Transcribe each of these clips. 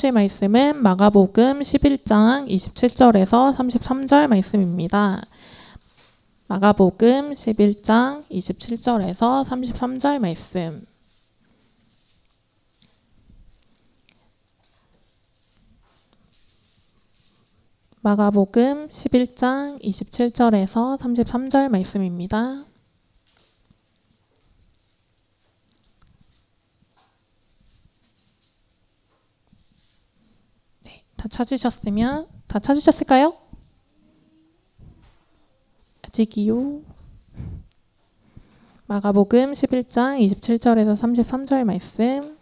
말씀은 마가복음 11장 27절에서 33절 말씀입니다. 마가복음 11장 27절에서 33절 말씀. 마가복음 11장 27절에서 33절 말씀입니다. 다 찾으셨을까요? 아직이요. 마가복음 11장 27절에서 33절 말씀.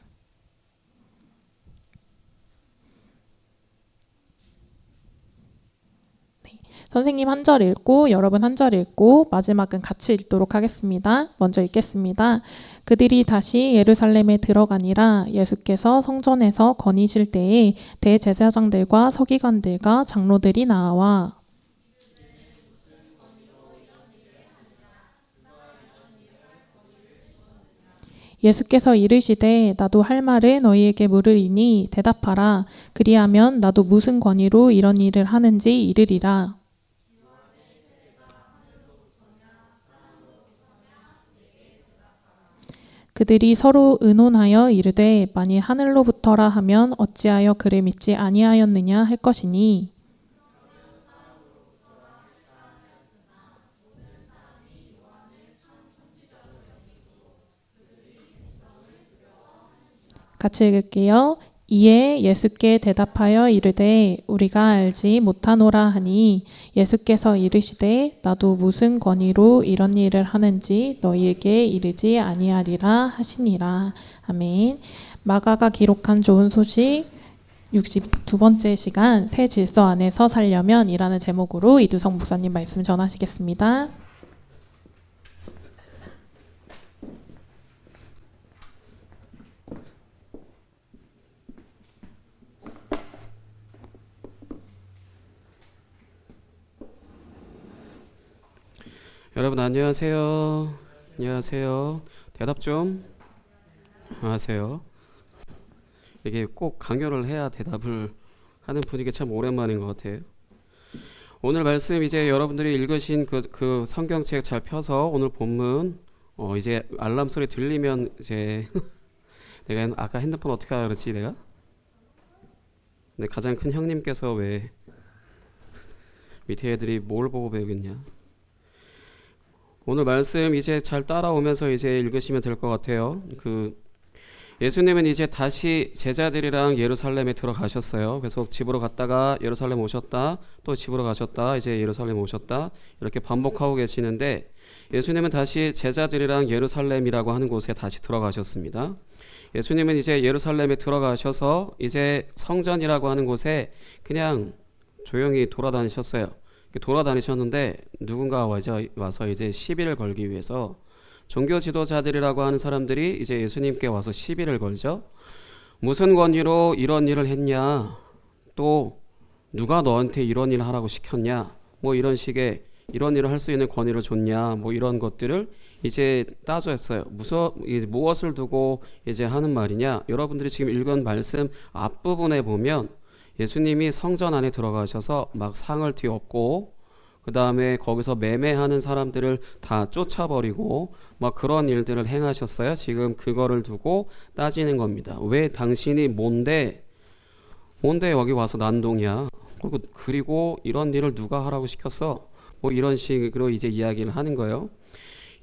선생님 한 절 읽고 여러분 한 절 읽고 마지막은 같이 읽도록 하겠습니다. 먼저 읽겠습니다. 그들이 다시 예루살렘에 들어가니라. 예수께서 성전에서 거니실 때에 대제사장들과 서기관들과 장로들이 나와 예수께서 이르시되 나도 할 말을 너희에게 물으리니 대답하라. 그리하면 나도 무슨 권위로 이런 일을 하는지 이르리라. 그들이 서로 의논하여 이르되 만일 하늘로부터라 하면 어찌하여 그를 믿지 아니하였느냐 할 것이니 같이 읽을게요. 이에 예수께 대답하여 이르되 우리가 알지 못하노라 하니 예수께서 이르시되 나도 무슨 권위로 이런 일을 하는지 너희에게 이르지 아니하리라 하시니라. 아멘. 마가가 기록한 좋은 소식 62번째 시간 새 질서 안에서 살려면 이라는 제목으로 이두성 목사님 말씀 전하시겠습니다. 여러분 안녕하세요. 안녕하세요. 대답 좀 하세요. 이게 꼭 강요를 해야 대답을 하는 분위기 참 오랜만인 것 같아요. 오늘 말씀 이제 여러분들이 읽으신 그 성경책 잘 펴서 오늘 본문 이제 알람 소리 들리면 이제 내가 아까 핸드폰 어떻게 하라 그랬지 내가? 근데 가장 큰 형님께서 왜 밑에 애들이 뭘 보고 배우겠냐? 오늘 말씀 이제 잘 따라오면서 이제 읽으시면 될 것 같아요. 예수님은 이제 다시 제자들이랑 예루살렘에 들어가셨어요. 그래서 집으로 갔다가 예루살렘 오셨다, 또 집으로 가셨다, 이제 예루살렘 오셨다, 이렇게 반복하고 계시는데 예수님은 다시 제자들이랑 예루살렘이라고 하는 곳에 다시 들어가셨습니다. 예수님은 이제 예루살렘에 들어가셔서 이제 성전이라고 하는 곳에 그냥 조용히 돌아다니셨어요. 돌아다니셨는데 누군가 와서 이제 시비를 걸기 위해서 종교 지도자들이라고 하는 사람들이 이제 예수님께 와서 시비를 걸죠. 무슨 권위로 이런 일을 했냐? 또 누가 너한테 이런 일을 하라고 시켰냐? 뭐 이런 식의 이런 일을 할 수 있는 권위를 줬냐? 뭐 이런 것들을 이제 따졌어요. 무엇을 두고 이제 하는 말이냐? 여러분들이 지금 읽은 말씀 앞부분에 보면 예수님이 성전 안에 들어가셔서 막 상을 뒤엎고 그 다음에 거기서 매매하는 사람들을 다 쫓아버리고 막 그런 일들을 행하셨어요. 지금 그거를 두고 따지는 겁니다. 왜 당신이 뭔데 여기 와서 난동이야? 그리고 이런 일을 누가 하라고 시켰어? 뭐 이런 식으로 이제 이야기를 하는 거예요.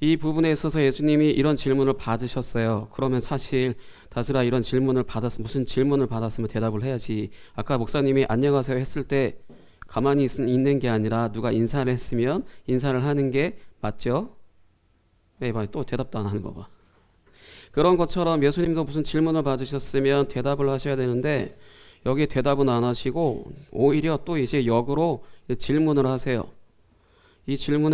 이 부분에 있어서 예수님이 이런 질문을 받으셨어요. 그러면 사실 다스라 이런 질문을 무슨 질문을 받았으면 대답을 해야지. 아까 목사님이 안녕하세요 했을 때 가만히 있는 게 아니라 누가 인사를 했으면 인사를 하는 게 맞죠? 또 대답도 안 하는 거 봐. 그런 것처럼 예수님도 무슨 질문을 받으셨으면 대답을 하셔야 되는데 여기 대답은 안 하시고 오히려 또 이제 역으로 질문을 하세요.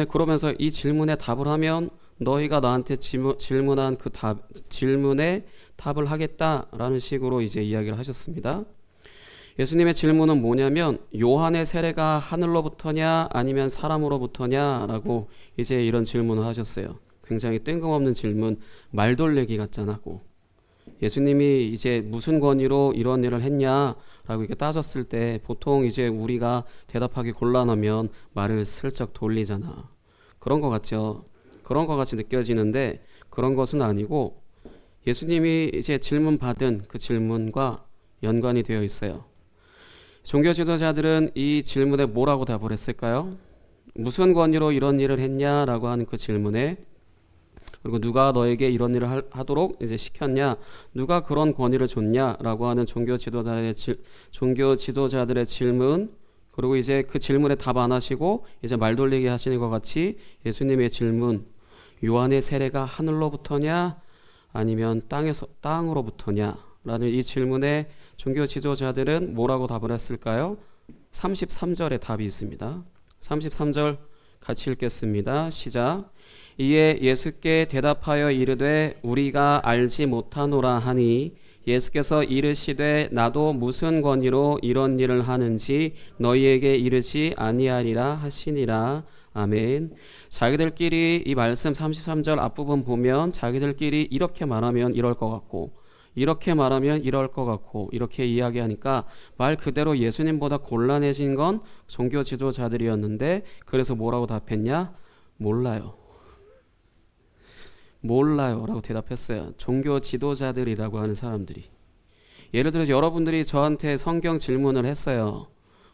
그러면서 이 질문에 답을 하면 너희가 나한테 질문한 그 질문에 답을 하겠다라는 식으로 이제 이야기를 하셨습니다. 예수님의 질문은 뭐냐면 요한의 세례가 하늘로부터냐 아니면 사람으로부터냐라고 이제 이런 질문을 하셨어요. 굉장히 뜬금없는 질문, 말돌리기 같잖아. 예수님이 이제 무슨 권위로 이런 일을 했냐라고 이렇게 따졌을 때 보통 이제 우리가 대답하기 곤란하면 말을 슬쩍 돌리잖아. 그런 것 같죠. 그런 것 같이 느껴지는데 그런 것은 아니고 예수님이 이제 질문 받은 그 질문과 연관이 되어 있어요. 종교 지도자들은 이 질문에 뭐라고 답을 했을까요? 무슨 권위로 이런 일을 했냐라고 하는 그 질문에, 그리고 누가 너에게 이런 일을 하도록 이제 시켰냐, 누가 그런 권위를 줬냐라고 하는 종교 지도자들의 질문, 그리고 이제 그 질문에 답 안 하시고 이제 말 돌리게 하시는 것 같이 예수님의 질문, 요한의 세례가 하늘로부터냐 아니면 땅으로부터냐라는 이 질문에 종교 지도자들은 뭐라고 답을 했을까요? 33절에 답이 있습니다. 33절 같이 읽겠습니다. 시작. 이에 예수께 대답하여 이르되 우리가 알지 못하노라 하니 예수께서 이르시되 나도 무슨 권위로 이런 일을 하는지 너희에게 이르지 아니하리라 하시니라. 아멘. 자기들끼리 이 말씀 33절 앞부분 보면 자기들끼리 이렇게 말하면 이럴 것 같고 이렇게 말하면 이럴 것 같고 이렇게 이야기하니까 말 그대로 예수님보다 곤란해진 건 종교 지도자들이었는데, 그래서 뭐라고 답했냐? 몰라요. 몰라요 라고 대답했어요. 종교 지도자들이라고 하는 사람들이. 예를 들어서 여러분들이 저한테 성경 질문을 했어요.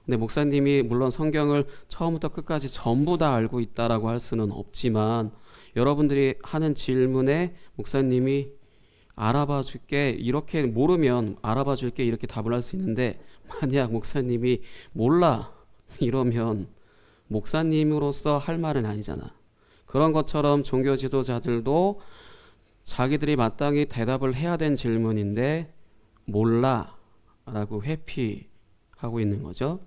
근데 목사님이 물론 성경을 처음부터 끝까지 전부 다 알고 있다라고 할 수는 없지만 여러분들이 하는 질문에 목사님이 알아봐 줄게, 이렇게 모르면 알아봐 줄게, 이렇게 답을 할 수 있는데, 만약 목사님이 몰라 이러면 목사님으로서 할 말은 아니잖아. 그런 것처럼 종교 지도자들도 자기들이 마땅히 대답을 해야 된 질문인데 몰라 라고 회피하고 있는 거죠.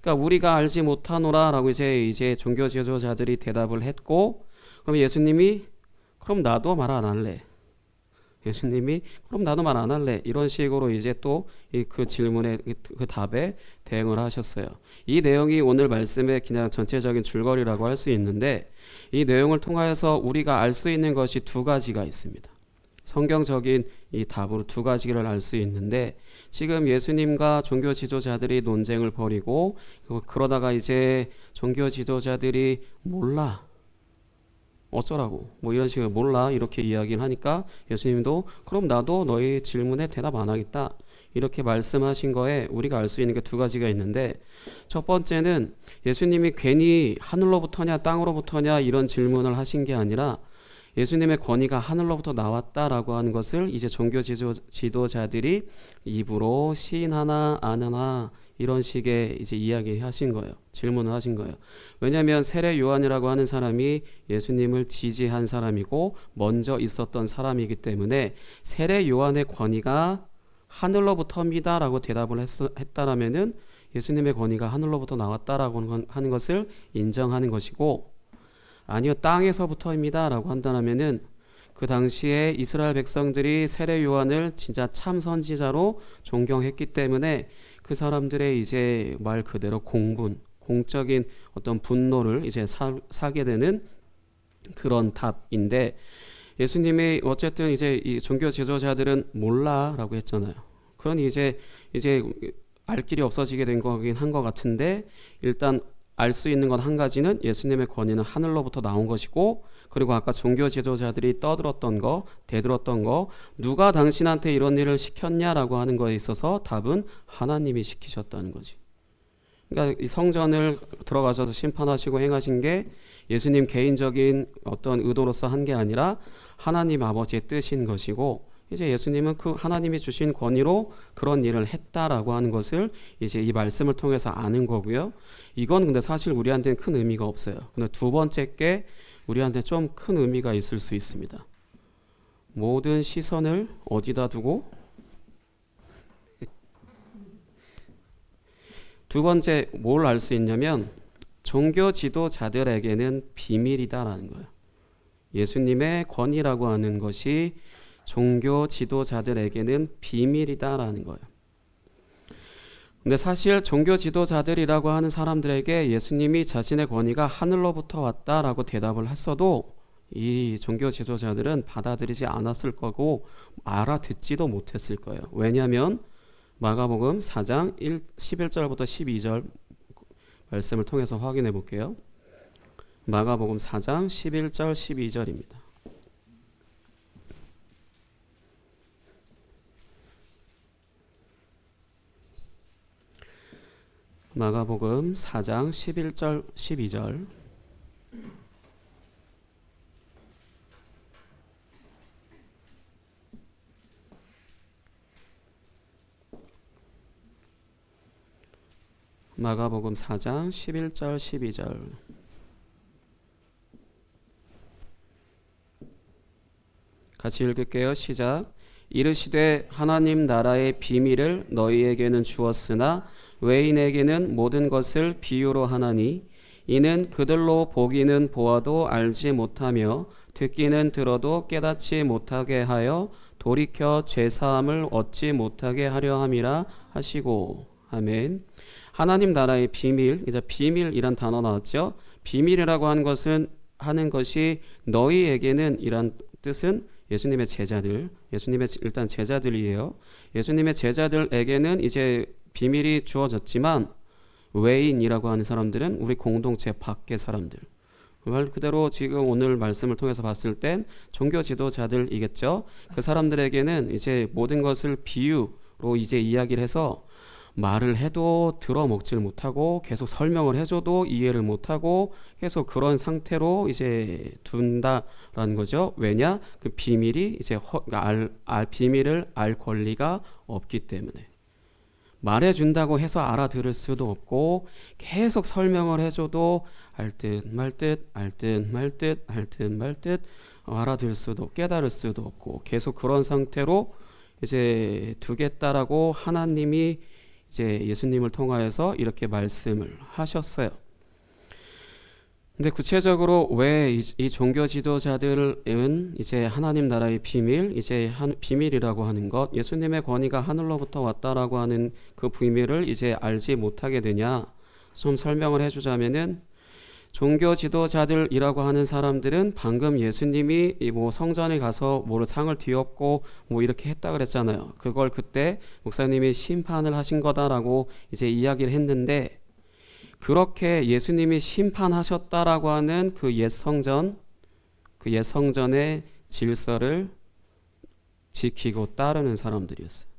그러니까 우리가 알지 못하노라 라고 이제 종교 지도자들이 대답을 했고, 그럼 예수님이 그럼 나도 말 안 할래. 예수님이 그럼 나도 말 안 할래. 이런 식으로 이제 또 그 질문에 그 답에 대응을 하셨어요. 이 내용이 오늘 말씀의 그냥 전체적인 줄거리라고 할 수 있는데, 이 내용을 통하여서 우리가 알 수 있는 것이 두 가지가 있습니다. 성경적인 이 답으로 두 가지를 알 수 있는데, 지금 예수님과 종교 지도자들이 논쟁을 벌이고 그러다가 이제 종교 지도자들이 몰라, 어쩌라고 뭐 이런 식으로 몰라 이렇게 이야기를 하니까 예수님도 그럼 나도 너희 질문에 대답 안 하겠다 이렇게 말씀하신 거에 우리가 알 수 있는 게 두 가지가 있는데, 첫 번째는 예수님이 괜히 하늘로부터냐 땅으로부터냐 이런 질문을 하신 게 아니라 예수님의 권위가 하늘로부터 나왔다라고 하는 것을 이제 종교 지도자들이 입으로 시인하나 안 하나 이런 식의 이제 이야기하신 거예요. 질문을 하신 거예요. 왜냐하면 세례 요한이라고 하는 사람이 예수님을 지지한 사람이고 먼저 있었던 사람이기 때문에 세례 요한의 권위가 하늘로부터입니다라고 대답을 했다라면은 예수님의 권위가 하늘로부터 나왔다라고 하는 것을 인정하는 것이고, 아니요 땅에서부터입니다라고 한다면은 그 당시에 이스라엘 백성들이 세례 요한을 진짜 참 선지자로 존경했기 때문에 그 사람들의 이제 말 그대로 공적인 어떤 분노를 이제 사게 되는 그런 답인데, 예수님이 어쨌든 이제 이 종교 지도자들은 몰라라고 했잖아요. 그러니 이제 알 길이 없어지게 된 거긴 한 것 같은데, 일단 알 수 있는 건 한 가지는 예수님의 권위는 하늘로부터 나온 것이고, 그리고 아까 종교 지도자들이 떠들었던 거, 대들었던 거, 누가 당신한테 이런 일을 시켰냐라고 하는 거에 있어서 답은 하나님이 시키셨다는 거지. 그러니까 이 성전을 들어가셔서 심판하시고 행하신 게 예수님 개인적인 어떤 의도로서 한 게 아니라 하나님 아버지의 뜻인 것이고, 이제 예수님은 그 하나님이 주신 권위로 그런 일을 했다라고 하는 것을 이제 이 말씀을 통해서 아는 거고요. 이건 근데 사실 우리한테는 큰 의미가 없어요. 근데 두 번째 게 우리한테 좀 큰 의미가 있을 수 있습니다. 모든 시선을 어디다 두고? 두 번째 뭘 알 수 있냐면 종교 지도자들에게는 비밀이다라는 거예요. 예수님의 권위라고 하는 것이 종교 지도자들에게는 비밀이다라는 거예요. 근데 사실 종교 지도자들이라고 하는 사람들에게 예수님이 자신의 권위가 하늘로부터 왔다라고 대답을 했어도 이 종교 지도자들은 받아들이지 않았을 거고 알아듣지도 못했을 거예요. 왜냐하면 마가복음 4장 11절부터 12절 말씀을 통해서 확인해 볼게요. 마가복음 4장 11절 12절입니다. 마가복음 4장 11절 12절 마가복음 4장 11절 12절 같이 읽을게요. 시작. 이르시되 하나님 나라의 비밀을 너희에게는 주었으나 외인에게는 모든 것을 비유로 하나니 이는 그들로 보기는 보아도 알지 못하며 듣기는 들어도 깨닫지 못하게 하여 돌이켜 죄사함을 얻지 못하게 하려 함이라 하시고. 아멘. 하나님 나라의 비밀, 이제 비밀이란 단어 나왔죠. 비밀이라고 하는 것이 너희에게는 이란 뜻은 예수님의 제자들, 예수님의 일단 제자들이에요. 예수님의 제자들에게는 이제 비밀이 주어졌지만 외인이라고 하는 사람들은 우리 공동체 밖의 사람들. 말 그대로 지금 오늘 말씀을 통해서 봤을 땐 종교 지도자들이겠죠. 그 사람들에게는 이제 모든 것을 비유로 이제 이야기를 해서 말을 해도 들어먹질 못하고 계속 설명을 해줘도 이해를 못하고 계속 그런 상태로 이제 둔다라는 거죠. 왜냐? 그 비밀이 이제 비밀을 알 권리가 없기 때문에. 말해준다고 해서 알아들을 수도 없고 계속 설명을 해줘도 알 듯 말 듯 알 듯 말 듯 알 듯 말 듯 알아들 수도 깨달을 수도 없고 계속 그런 상태로 이제 두겠다라고 하나님이 이제 예수님을 통하여서 이렇게 말씀을 하셨어요. 근데 구체적으로 왜 이 종교 지도자들은 이제 하나님 나라의 비밀, 이제 비밀이라고 하는 것, 예수님의 권위가 하늘로부터 왔다라고 하는 그 비밀을 이제 알지 못하게 되냐? 좀 설명을 해주자면은 종교 지도자들이라고 하는 사람들은 방금 예수님이 뭐 성전에 가서 뭐 상을 뒤엎고 뭐 이렇게 했다 그랬잖아요. 그걸 그때 목사님이 심판을 하신 거다라고 이제 이야기를 했는데 그렇게 예수님이 심판하셨다라고 하는 그 옛 성전의 질서를 지키고 따르는 사람들이었어요.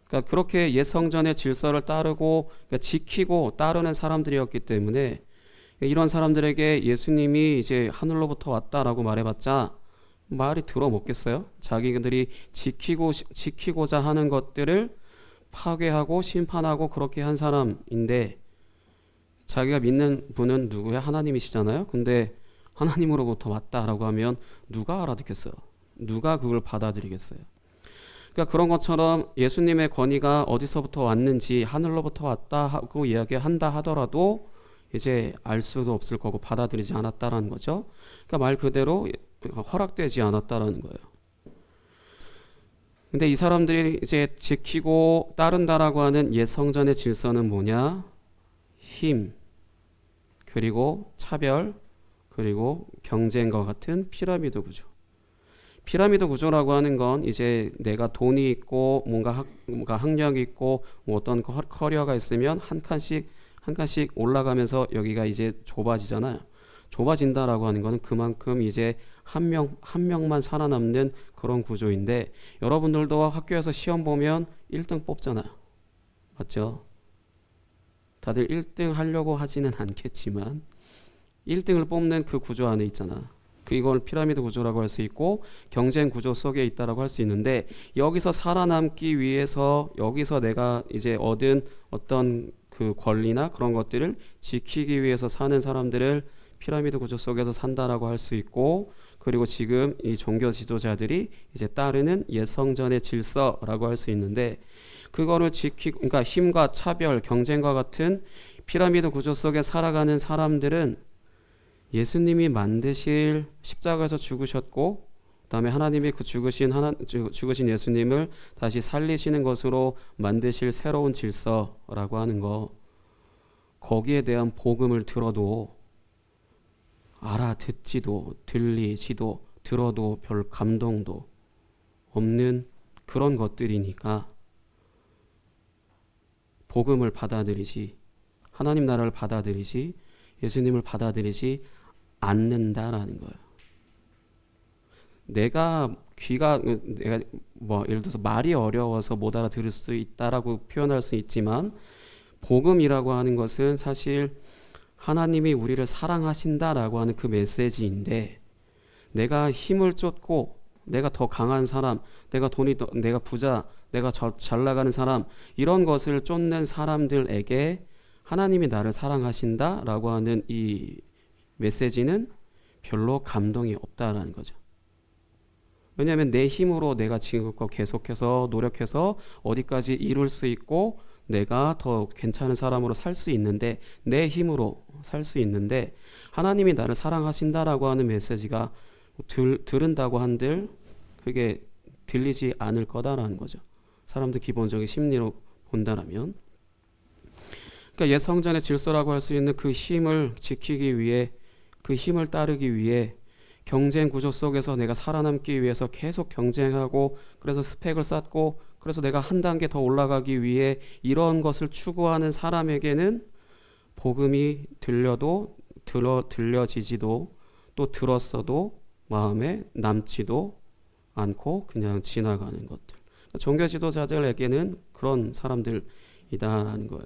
그러니까 그렇게 옛 성전의 질서를 따르고 그러니까 지키고 따르는 사람들이었기 때문에 이런 사람들에게 예수님이 이제 하늘로부터 왔다라고 말해봤자 말이 들어먹겠어요? 자기들이 지키고자 하는 것들을 파괴하고 심판하고 그렇게 한 사람인데 자기가 믿는 분은 누구야? 하나님이시잖아요. 근데 하나님으로부터 왔다라고 하면 누가 알아듣겠어요? 누가 그걸 받아들이겠어요? 그러니까 그런 것처럼 예수님의 권위가 어디서부터 왔는지 하늘로부터 왔다 하고 이야기한다 하더라도 이제 알 수도 없을 거고 받아들이지 않았다라는 거죠. 그러니까 말 그대로 허락되지 않았다라는 거예요. 근데 이 사람들이 이제 지키고 따른다라고 하는 옛 성전의 질서는 뭐냐? 힘, 그리고 차별, 그리고 경쟁과 같은 피라미드 구조. 피라미드 구조라고 하는 건 이제 내가 돈이 있고 뭔가 학력이 있고 뭐 어떤 커리어가 있으면 한 칸씩 올라가면서 여기가 이제 좁아지잖아요. 좁아진다라고 하는 거는 그만큼 이제 한 명만 살아남는 그런 구조인데 여러분들도 학교에서 시험 보면 1등 뽑잖아요. 맞죠? 다들 1등 하려고 하지는 않겠지만 1등을 뽑는 그 구조 안에 있잖아. 이걸 피라미드 구조라고 할 수 있고 경쟁 구조 속에 있다라고 할 수 있는데 여기서 살아남기 위해서 여기서 내가 이제 얻은 어떤 그 권리나 그런 것들을 지키기 위해서 사는 사람들을 피라미드 구조 속에서 산다라고 할 수 있고 그리고 지금 이 종교 지도자들이 이제 따르는 옛 성전의 질서라고 할 수 있는데 그거를 지키고 그러니까 힘과 차별, 경쟁과 같은 피라미드 구조 속에 살아가는 사람들은 예수님이 만드실 십자가에서 죽으셨고 그다음에 하나님이 그 죽으신 예수님을 다시 살리시는 것으로 만드실 새로운 질서라고 하는 거 거기에 대한 복음을 들어도 알아듣지도 들리지도 들어도 별 감동도 없는 그런 것들이니까 복음을 받아들이지, 하나님 나라를 받아들이지, 예수님을 받아들이지 않는다라는 거예요. 내가 예를 들어서 말이 어려워서 못 알아들을 수 있다라고 표현할 수 있지만, 복음이라고 하는 것은 사실 하나님이 우리를 사랑하신다라고 하는 그 메시지인데, 내가 힘을 쫓고 내가 더 강한 사람, 내가 내가 부자, 내가 잘 나가는 사람, 이런 것을 쫓는 사람들에게 하나님이 나를 사랑하신다라고 하는 이 메시지는 별로 감동이 없다라는 거죠. 왜냐하면 내 힘으로 내가 지금껏 계속해서 노력해서 어디까지 이룰 수 있고 내가 더 괜찮은 사람으로 살 수 있는데, 내 힘으로 살 수 있는데, 하나님이 나를 사랑하신다라고 하는 메시지가 들은다고 한들 그게 들리지 않을 거다라는 거죠. 사람들 기본적인 심리로 본다라면. 그러니까 옛 성전의 질서라고 할 수 있는 그 힘을 지키기 위해, 그 힘을 따르기 위해 경쟁 구조 속에서 내가 살아남기 위해서 계속 경쟁하고, 그래서 스펙을 쌓고, 그래서 내가 한 단계 더 올라가기 위해 이런 것을 추구하는 사람에게는 복음이 들려지지도, 또 들었어도 마음에 남지도 않고 그냥 지나가는 것들. 종교 지도자들에게는 그런 사람들이다라는 거예요.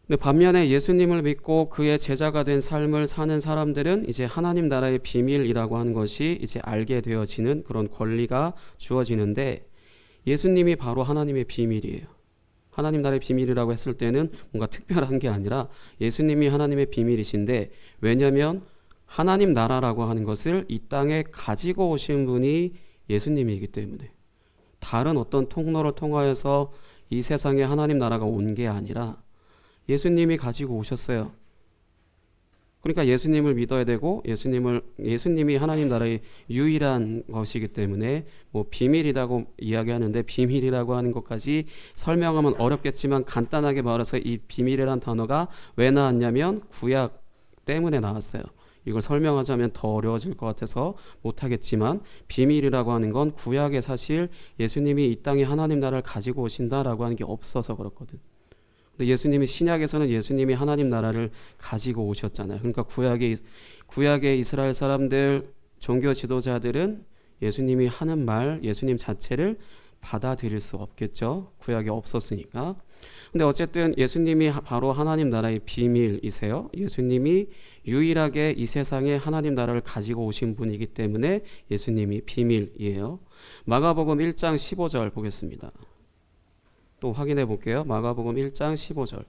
근데 반면에 예수님을 믿고 그의 제자가 된 삶을 사는 사람들은 이제 하나님 나라의 비밀이라고 하는 것이 이제 알게 되어지는 그런 권리가 주어지는데, 예수님이 바로 하나님의 비밀이에요. 하나님 나라의 비밀이라고 했을 때는 뭔가 특별한 게 아니라 예수님이 하나님의 비밀이신데, 왜냐하면 하나님 나라라고 하는 것을 이 땅에 가지고 오신 분이 예수님이기 때문에, 다른 어떤 통로를 통하여서 이 세상에 하나님 나라가 온 게 아니라 예수님이 가지고 오셨어요. 그러니까 예수님을 믿어야 되고, 예수님이 하나님 나라의 유일한 것이기 때문에 뭐 비밀이라고 이야기하는데, 비밀이라고 하는 것까지 설명하면 어렵겠지만 간단하게 말해서 이 비밀이란 단어가 왜 나왔냐면 구약 때문에 나왔어요. 이걸 설명하자면 더 어려워질 것 같아서 못하겠지만, 비밀이라고 하는 건 구약에 사실 예수님이 이 땅에 하나님 나라를 가지고 오신다라고 하는 게 없어서 그렇거든. 근데 예수님이 신약에서는 예수님이 하나님 나라를 가지고 오셨잖아요. 그러니까 구약의 이스라엘 사람들, 종교 지도자들은 예수님이 하는 말, 예수님 자체를 받아들일 수 없겠죠. 구약이 없었으니까. 근데 어쨌든 예수님이 바로 하나님 나라의 비밀이세요. 예수님이 유일하게 이 세상에 하나님 나라를 가지고 오신 분이기 때문에 예수님이 비밀이에요. 마가복음 1장 15절 보겠습니다. 또 확인해 볼게요. 마가복음 1장 15절.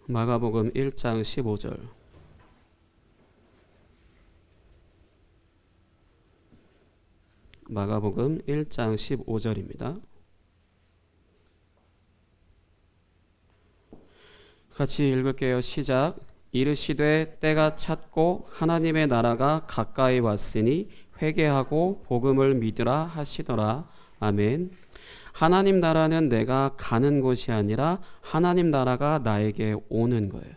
마가복음 1장 15절. 마가복음 1장 15절입니다. 같이 읽을게요. 시작. 이르시되 때가 찼고 하나님의 나라가 가까이 왔으니 회개하고 복음을 믿으라 하시더라. 아멘. 하나님 나라는 내가 가는 곳이 아니라 하나님 나라가 나에게 오는 거예요.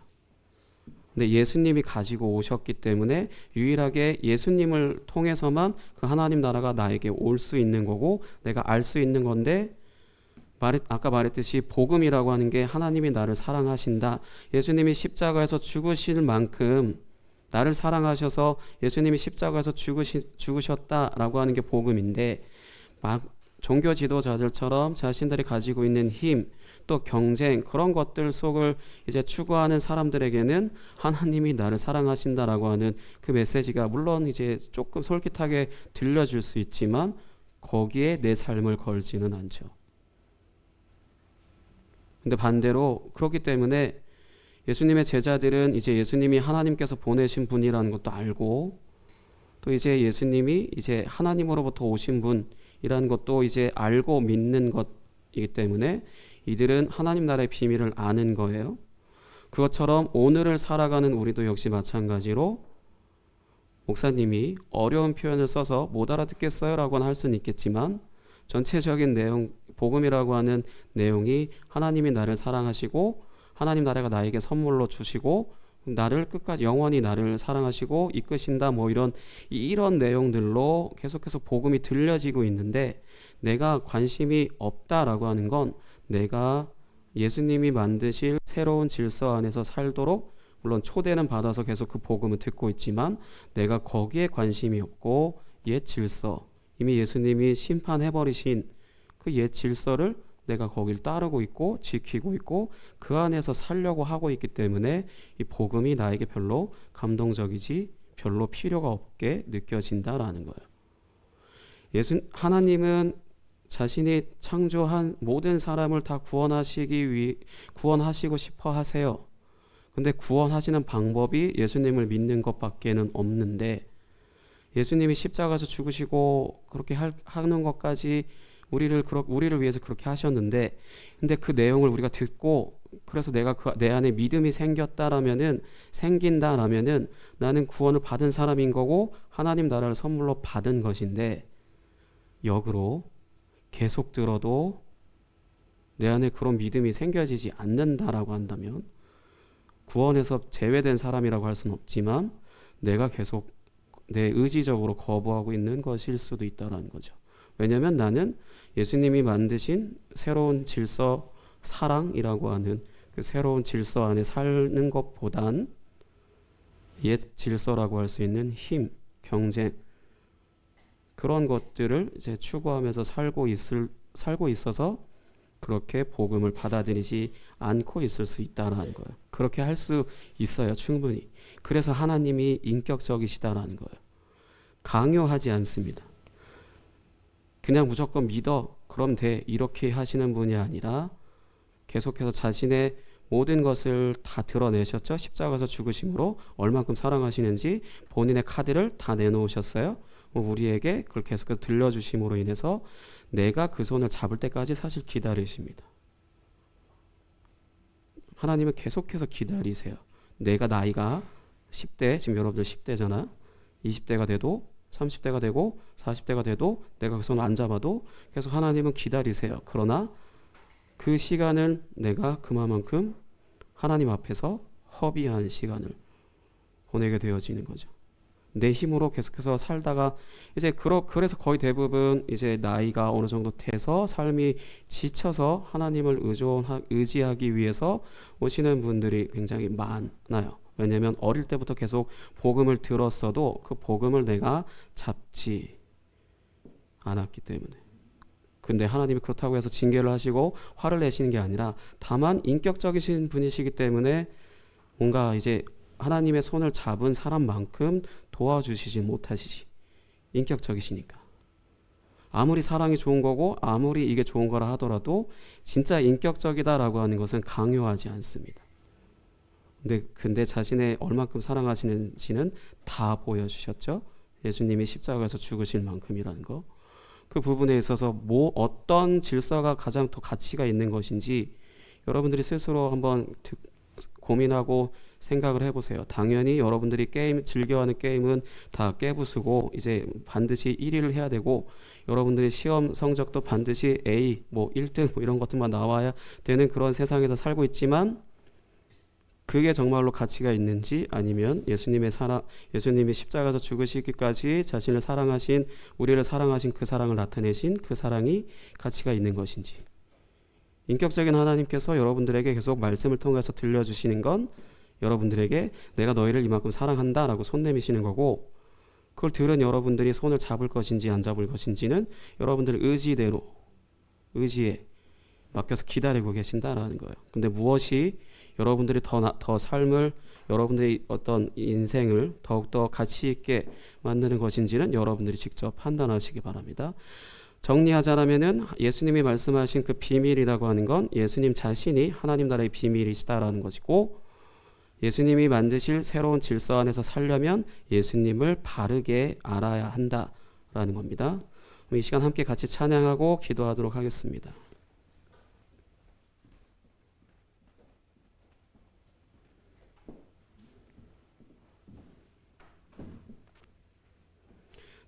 근데 예수님이 가지고 오셨기 때문에 유일하게 예수님을 통해서만 그 하나님 나라가 나에게 올 수 있는 거고, 내가 알 수 있는 건데, 아까 말했듯이 복음이라고 하는 게 하나님이 나를 사랑하신다, 예수님이 십자가에서 죽으실 만큼 나를 사랑하셔서 예수님이 십자가에서 죽으셨다라고 하는 게 복음인데, 종교 지도자들처럼 자신들이 가지고 있는 힘, 또 경쟁, 그런 것들 속을 이제 추구하는 사람들에게는 하나님이 나를 사랑하신다라고 하는 그 메시지가 물론 이제 조금 솔깃하게 들려줄 수 있지만 거기에 내 삶을 걸지는 않죠. 근데 반대로 그렇기 때문에 예수님의 제자들은 이제 예수님이 하나님께서 보내신 분이라는 것도 알고, 또 이제 예수님이 이제 하나님으로부터 오신 분이라는 것도 이제 알고 믿는 것이기 때문에 이들은 하나님 나라의 비밀을 아는 거예요. 그것처럼 오늘을 살아가는 우리도 역시 마찬가지로, 목사님이 어려운 표현을 써서 못 알아듣겠어요 라고는 할 수는 있겠지만, 전체적인 내용, 복음이라고 하는 내용이 하나님이 나를 사랑하시고 하나님 나라가 나에게 선물로 주시고 나를 끝까지 영원히 나를 사랑하시고 이끄신다, 뭐 이런 내용들로 계속해서 복음이 들려지고 있는데, 내가 관심이 없다라고 하는 건 내가 예수님이 만드실 새로운 질서 안에서 살도록, 물론 초대는 받아서 계속 그 복음을 듣고 있지만 내가 거기에 관심이 없고 옛 질서, 이미 예수님이 심판해버리신 그 옛 질서를 내가 거길 따르고 있고 지키고 있고 그 안에서 살려고 하고 있기 때문에 이 복음이 나에게 별로 감동적이지, 별로 필요가 없게 느껴진다라는 거예요. 하나님은 자신이 창조한 모든 사람을 다 구원하시고 싶어 하세요. 근데 구원하시는 방법이 예수님을 믿는 것밖에는 없는데, 예수님이 십자가에서 죽으시고 그렇게 하는 것까지 우리를 위해서 그렇게 하셨는데, 근데 그 내용을 우리가 듣고 그래서 내가 내 안에 믿음이 생긴다라면은 나는 구원을 받은 사람인 거고 하나님 나라를 선물로 받은 것인데, 역으로 계속 들어도 내 안에 그런 믿음이 생겨지지 않는다라고 한다면 구원에서 제외된 사람이라고 할 수는 없지만 내가 계속 내 의지적으로 거부하고 있는 것일 수도 있다는 거죠. 왜냐하면 나는 예수님이 만드신 새로운 질서, 사랑이라고 하는 그 새로운 질서 안에 사는 것보단 옛 질서라고 할 수 있는 힘, 경쟁, 그런 것들을 이제 추구하면서 살고 있어서 그렇게 복음을 받아들이지 않고 있을 수 있다라는 거예요. 그렇게 할 수 있어요, 충분히. 그래서 하나님이 인격적이시다라는 거예요. 강요하지 않습니다. 그냥 무조건 믿어, 그럼 돼, 이렇게 하시는 분이 아니라 계속해서 자신의 모든 것을 다 드러내셨죠. 십자가에서 죽으심으로 얼만큼 사랑하시는지 본인의 카드를 다 내놓으셨어요. 우리에게 그걸 계속해서 들려주심으로 인해서 내가 그 손을 잡을 때까지 사실 기다리십니다. 하나님은 계속해서 기다리세요. 내가 나이가 10대, 지금 여러분들 10대잖아. 20대가 돼도 30대가 되고 40대가 돼도 내가 그 손을 안 잡아도 계속 하나님은 기다리세요. 그러나 그 시간은 내가 그만큼 하나님 앞에서 허비한 시간을 보내게 되어지는 거죠. 내 힘으로 계속해서 살다가 이제 그래서 거의 대부분 이제 나이가 어느 정도 돼서 삶이 지쳐서 하나님을 의지하기 위해서 오시는 분들이 굉장히 많아요. 왜냐하면 어릴 때부터 계속 복음을 들었어도 그 복음을 내가 잡지 않았기 때문에. 근데 하나님이 그렇다고 해서 징계를 하시고 화를 내시는 게 아니라 다만 인격적이신 분이시기 때문에 뭔가 이제 하나님의 손을 잡은 사람만큼 도와주시지 못하시지. 인격적이시니까. 아무리 사랑이 좋은 거고 아무리 이게 좋은 거라 하더라도 진짜 인격적이다라고 하는 것은 강요하지 않습니다. 근데 자신의 얼만큼 사랑하시는지는 다 보여주셨죠. 예수님이 십자가에서 죽으실 만큼이라는 거. 그 부분에 있어서 어떤 질서가 가장 더 가치가 있는 것인지 여러분들이 스스로 한번 고민하고 생각을 해보세요. 당연히 여러분들이 즐겨하는 게임은 다 깨부수고 이제 반드시 1위를 해야 되고 여러분들의 시험 성적도 반드시 A, 1등 이런 것들만 나와야 되는 그런 세상에서 살고 있지만, 그게 정말로 가치가 있는지, 아니면 예수님이 십자가에서 죽으시기까지 자신을 사랑하신, 우리를 사랑하신 그 사랑을 나타내신 그 사랑이 가치가 있는 것인지. 인격적인 하나님께서 여러분들에게 계속 말씀을 통해서 들려주시는 건 여러분들에게 내가 너희를 이만큼 사랑한다 라고 손 내미시는 거고, 그걸 들은 여러분들이 손을 잡을 것인지 안 잡을 것인지는 여러분들 의지에 맡겨서 기다리고 계신다라는 거예요. 근데 무엇이 여러분들이 더 삶을, 여러분들의 어떤 인생을 더욱더 가치 있게 만드는 것인지는 여러분들이 직접 판단하시기 바랍니다. 정리하자면은 예수님이 말씀하신 그 비밀이라고 하는 건 예수님 자신이 하나님 나라의 비밀이시다라는 것이고, 예수님이 만드실 새로운 질서 안에서 살려면 예수님을 바르게 알아야 한다라는 겁니다. 이 시간 함께 같이 찬양하고 기도하도록 하겠습니다.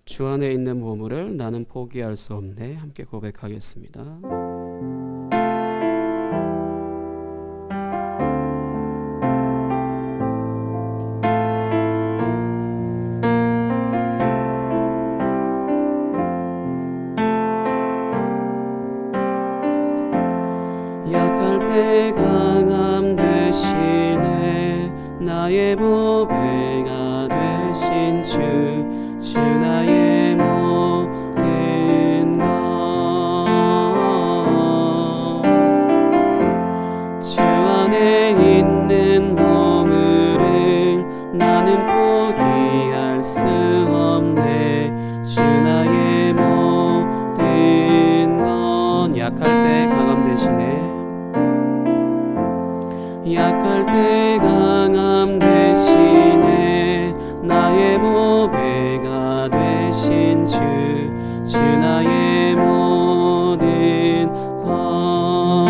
주 안에 있는 보물을 나는 포기할 수 없네. 함께 고백하겠습니다. 약할 때 강함 되시네. 나의 보배가 되신 주 나의 모든 것. 주 안에 있는 보물을 나는 포기할 수 없네. 주 나의 모든 것. 약할 때 강함 되시네. 약할 때 강함 되시네. 나의 보배가 되신 주 나의 모든 것.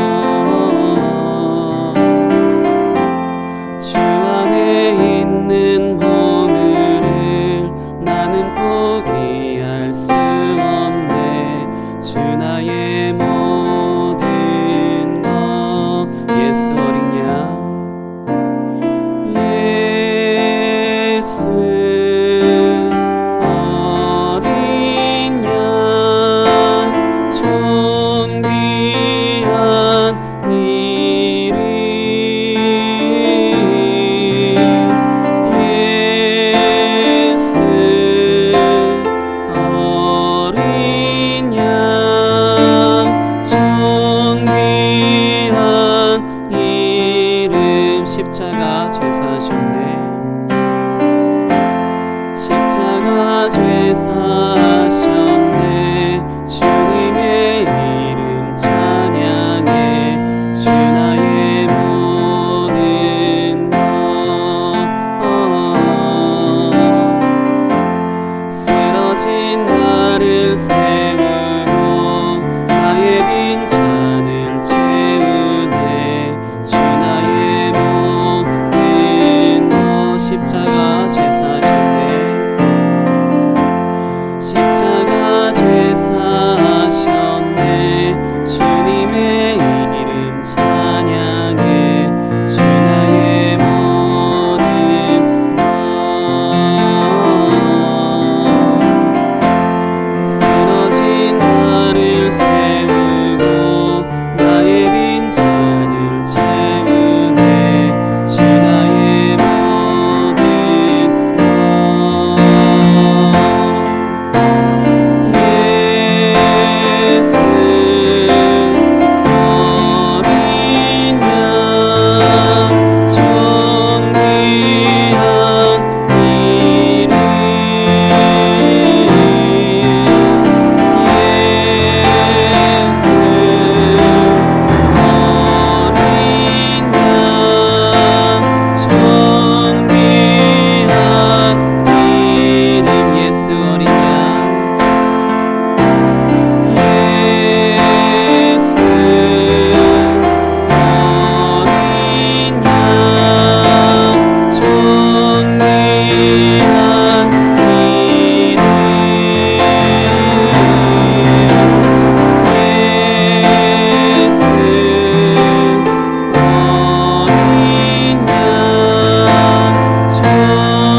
주 안에 있는 보물을 나는 포기할 수 없네. 주 나의 모든 것. 예수 어린 양, 예수 어린 양, 존귀한 이름. 예수 어린 양, 존귀한 이름. 십자가 죄 사셨네. 십자가 죄 사셨네. 주님의 이름 찬양해. 주 나의 모든 것. 쓰러진 나를 세우고 나의 빈잔을 채우네. 주 나의 모든 것. 십자가 죄 사셨네. 십자가 죄 사셨네. 주님의 이름 찬양해. 주 나의 모든 것. 쓰러진 나를 세우고 나의 빈잔을 채우네. 주 나의 모든 것. 예수 어린 양, 존귀한 이름. 예수 어린 양, 존귀한 이름. 예수 어린 양, 예수 어린 양, 존귀한 이름. 예수 어린 양,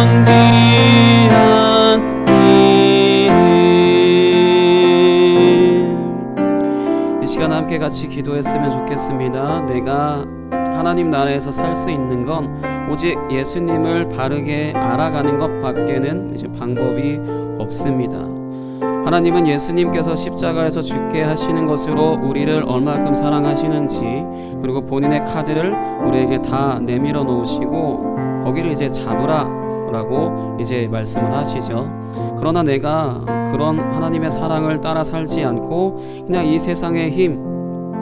존귀한 이름. 이 시간 함께 같이 기도했으면 좋겠습니다. 내가 하나님 나라에서 살 수 있는 건 오직 예수님을 바르게 알아가는 것밖에는 이제 방법이 없습니다. 하나님은 예수님께서 십자가에서 죽게 하시는 것으로 우리를 얼마큼 사랑하시는지, 그리고 본인의 카드를 우리에게 다 내밀어 놓으시고 거기를 이제 잡으라라고 이제 말씀을 하시죠. 그러나 내가 그런 하나님의 사랑을 따라 살지 않고 그냥 이 세상의 힘,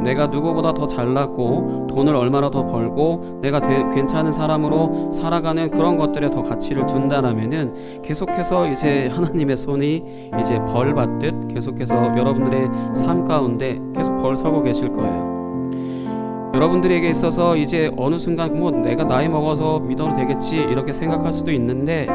내가 누구보다 더 잘났고 돈을 얼마나 더 벌고 내가 괜찮은 사람으로 살아가는 그런 것들에 더 가치를 둔다라면은 계속해서 이제 하나님의 손이 이제 벌 받듯 계속해서 여러분들의 삶 가운데 계속 벌 서고 계실 거예요. 여러분들에게 있어서 이제 어느 순간 뭐 내가 나이 먹어서 믿어도 되겠지 이렇게 생각할 수도 있는데,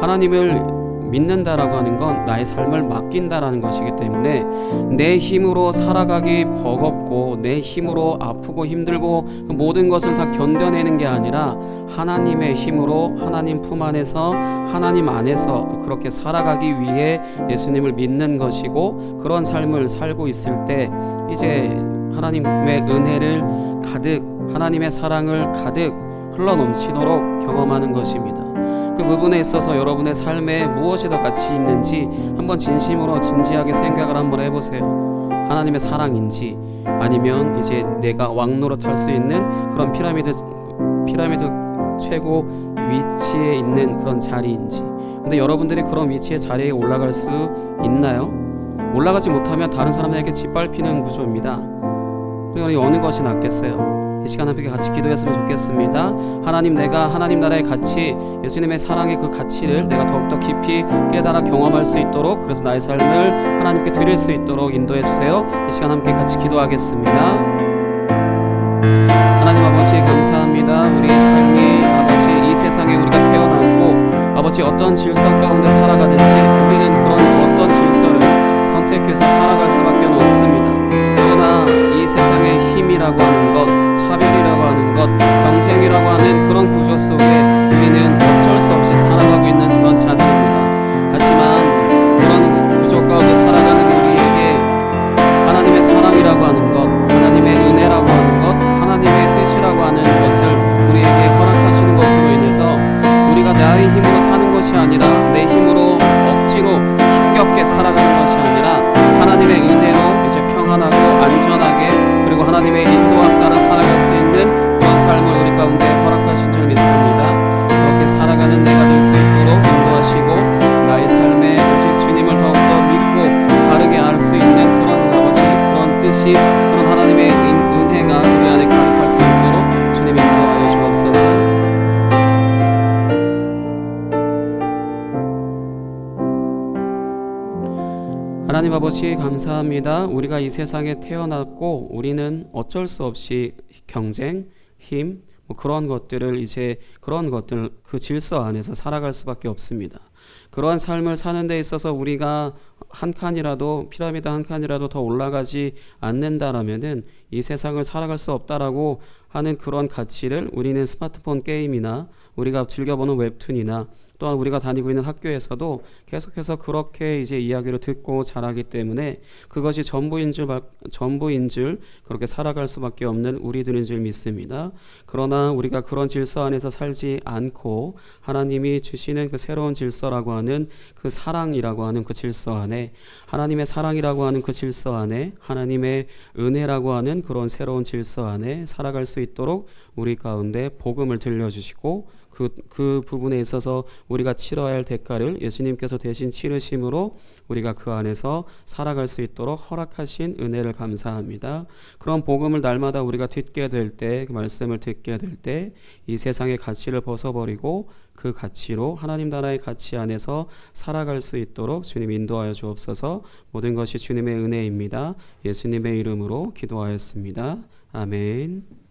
하나님을 믿는다라고 하는 건 나의 삶을 맡긴다라는 것이기 때문에 내 힘으로 살아가기 버겁고 내 힘으로 아프고 힘들고 그 모든 것을 다 견뎌내는 게 아니라 하나님의 힘으로 하나님 품 안에서 하나님 안에서 그렇게 살아가기 위해 예수님을 믿는 것이고, 그런 삶을 살고 있을 때 이제 하나님의 은혜를 가득, 하나님의 사랑을 가득 흘러넘치도록 경험하는 것입니다. 그 부분에 있어서 여러분의 삶에 무엇이 더 가치 있는지 한번 진심으로 진지하게 생각을 한번 해보세요. 하나님의 사랑인지, 아니면 이제 내가 왕노릇할 수 있는 그런 피라미드 최고 위치에 있는 그런 자리인지. 근데 여러분들이 그런 위치의 자리에 올라갈 수 있나요? 올라가지 못하면 다른 사람에게 짓밟히는 구조입니다. 그러니 어느 것이 낫겠어요? 이 시간 함께 같이 기도했으면 좋겠습니다. 하나님, 내가 하나님 나라의 가치, 예수님의 사랑의 그 가치를 내가 더욱더 깊이 깨달아 경험할 수 있도록, 그래서 나의 삶을 하나님께 드릴 수 있도록 인도해 주세요. 이 시간 함께 같이 기도하겠습니다. 하나님 아버지, 감사합니다. 우리 삶이 아버지 이 세상에 우리가 태어났고 아버지 어떤 질서 가운데 살아가든지 우리는 그런 어떤 질서를 선택해서 살아갈 수밖에 없습니다. 그러나 이 세상의 힘이라고 하는 것, 차별이라고 하는 것, 경쟁이라고 하는 그런 구조 속에 우리는 어쩔 수 없이 살아가고 있는 그런 자들입니다. 하지만 그런 구조 가운데 살아가는 우리에게 하나님의 사랑이라고 하는 것, 하나님의 은혜라고 하는 것, 하나님의 뜻이라고 하는 것을 우리에게 허락하시는 것으로 인해서 우리가 나의 힘으로 사는 것이 아니라 내 힘으로 억지로 힘겹게 살아가는 것이 아니라 하나님의 은혜로 이제 평안하고 안전하게, 그리고 하나님의 인도함 따라 살아갈 수 있는 그런 삶을 우리 가운데 허락하신 줄 믿습니다. 그렇게 살아가는 내가 될 수 있도록 인도하시고, 나의 삶에 오직 주님을 더욱더 믿고 바르게 알 수 있는 그런 아버지 그런 뜻이, 그런 하나님의 은혜가 우리 안에 가득할 수 있도록 주님 인도하여 주옵소서. 하나님 아버지, 감사합니다. 우리가 이 세상에 태어났고 우리는 어쩔 수 없이 경쟁, 힘, 그런 것들을 이제 그런 것들 그 질서 안에서 살아갈 수밖에 없습니다. 그러한 삶을 사는 데 있어서 우리가 한 칸이라도, 피라미드 한 칸이라도 더 올라가지 않는다라면은 이 세상을 살아갈 수 없다라고 하는 그런 가치를 우리는 스마트폰 게임이나 우리가 즐겨보는 웹툰이나 또한 우리가 다니고 있는 학교에서도 계속해서 그렇게 이제 이야기를 듣고 자라기 때문에 그것이 전부인 줄 그렇게 살아갈 수밖에 없는 우리들인 줄 믿습니다. 그러나 우리가 그런 질서 안에서 살지 않고 하나님이 주시는 그 새로운 질서라고 하는 그 사랑이라고 하는 그 질서 안에, 하나님의 사랑이라고 하는 그 질서 안에, 하나님의 은혜라고 하는 그런 새로운 질서 안에 살아갈 수 있도록 우리 가운데 복음을 들려주시고, 그 부분에 있어서 우리가 치러야 할 대가를 예수님께서 대신 치르심으로 우리가 그 안에서 살아갈 수 있도록 허락하신 은혜를 감사합니다. 그런 복음을 날마다 우리가 듣게 될 때, 그 말씀을 듣게 될 때 이 세상의 가치를 벗어버리고 그 가치로 하나님 나라의 가치 안에서 살아갈 수 있도록 주님 인도하여 주옵소서. 모든 것이 주님의 은혜입니다. 예수님의 이름으로 기도하였습니다. 아멘.